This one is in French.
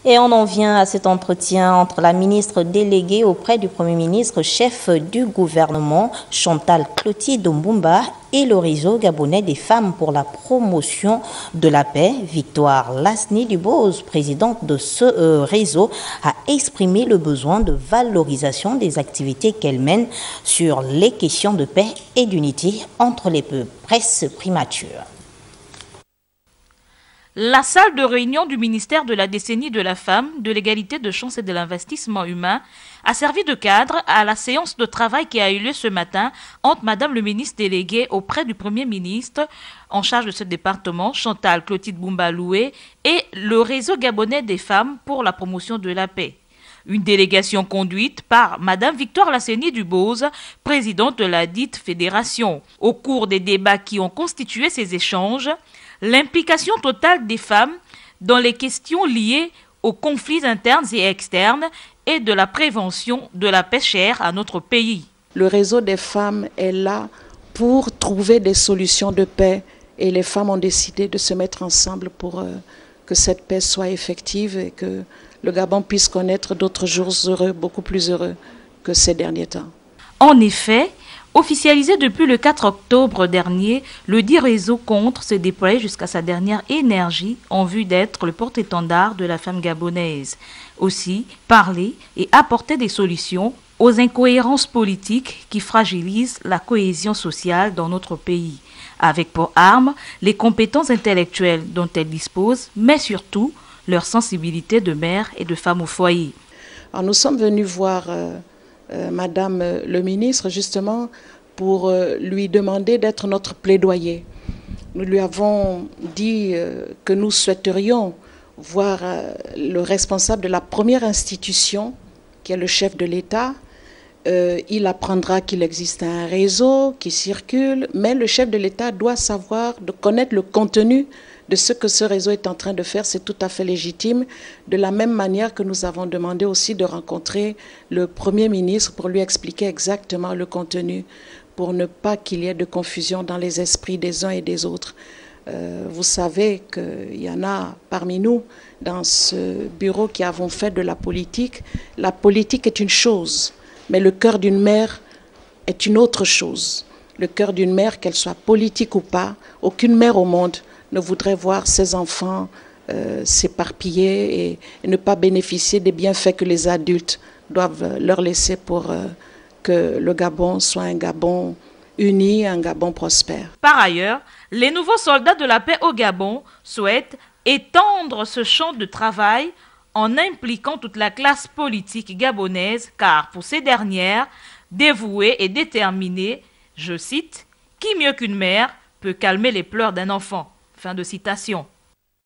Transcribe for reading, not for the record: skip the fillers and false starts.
Et on en vient à cet entretien entre la ministre déléguée auprès du Premier ministre, chef du gouvernement, Chantal Clotilde Mbumba, et le réseau gabonais des femmes pour la promotion de la paix. Victoire Lasny Dubose, présidente de ce réseau, a exprimé le besoin de valorisation des activités qu'elle mène sur les questions de paix et d'unité entre les peuples. Presse primature. La salle de réunion du ministère de la décennie de la femme, de l'égalité de chance et de l'investissement humain a servi de cadre à la séance de travail qui a eu lieu ce matin entre Madame le ministre délégué auprès du Premier ministre en charge de ce département, Chantal Clotilde Mbumba Loué, et le réseau gabonais des femmes pour la promotion de la paix. Une délégation conduite par Madame Victoire Lasny Dubose, présidente de la dite fédération. Au cours des débats qui ont constitué ces échanges, l'implication totale des femmes dans les questions liées aux conflits internes et externes et de la prévention de la paix chère à notre pays. Le réseau des femmes est là pour trouver des solutions de paix et les femmes ont décidé de se mettre ensemble pour que cette paix soit effective et que le Gabon puisse connaître d'autres jours heureux, beaucoup plus heureux que ces derniers temps. En effet, officialisé depuis le 4 octobre dernier, le dit réseau compte se déployer jusqu'à sa dernière énergie en vue d'être le porte-étendard de la femme gabonaise. Aussi, parler et apporter des solutions aux incohérences politiques qui fragilisent la cohésion sociale dans notre pays, avec pour arme les compétences intellectuelles dont elle dispose, mais surtout leur sensibilité de mère et de femme au foyer. Alors nous sommes venus voir Madame le ministre justement pour lui demander d'être notre plaidoyer. Nous lui avons dit que nous souhaiterions voir le responsable de la première institution, qui est le chef de l'État. Il apprendra qu'il existe un réseau qui circule, mais le chef de l'État doit savoir, de connaître le contenu de ce que ce réseau est en train de faire. C'est tout à fait légitime. De la même manière que nous avons demandé aussi de rencontrer le Premier ministre pour lui expliquer exactement le contenu, pour ne pas qu'il y ait de confusion dans les esprits des uns et des autres. Vous savez qu'il y en a parmi nous dans ce bureau qui avons fait de la politique. La politique est une chose, mais le cœur d'une mère est une autre chose. Le cœur d'une mère, qu'elle soit politique ou pas, aucune mère au monde ne voudrait voir ses enfants s'éparpiller et ne pas bénéficier des bienfaits que les adultes doivent leur laisser pour que le Gabon soit un Gabon uni, un Gabon prospère. Par ailleurs, les nouveaux soldats de la paix au Gabon souhaitent étendre ce champ de travail en impliquant toute la classe politique gabonaise, car pour ces dernières, dévouées et déterminées, je cite, « Qui mieux qu'une mère peut calmer les pleurs d'un enfant ?» Fin de citation.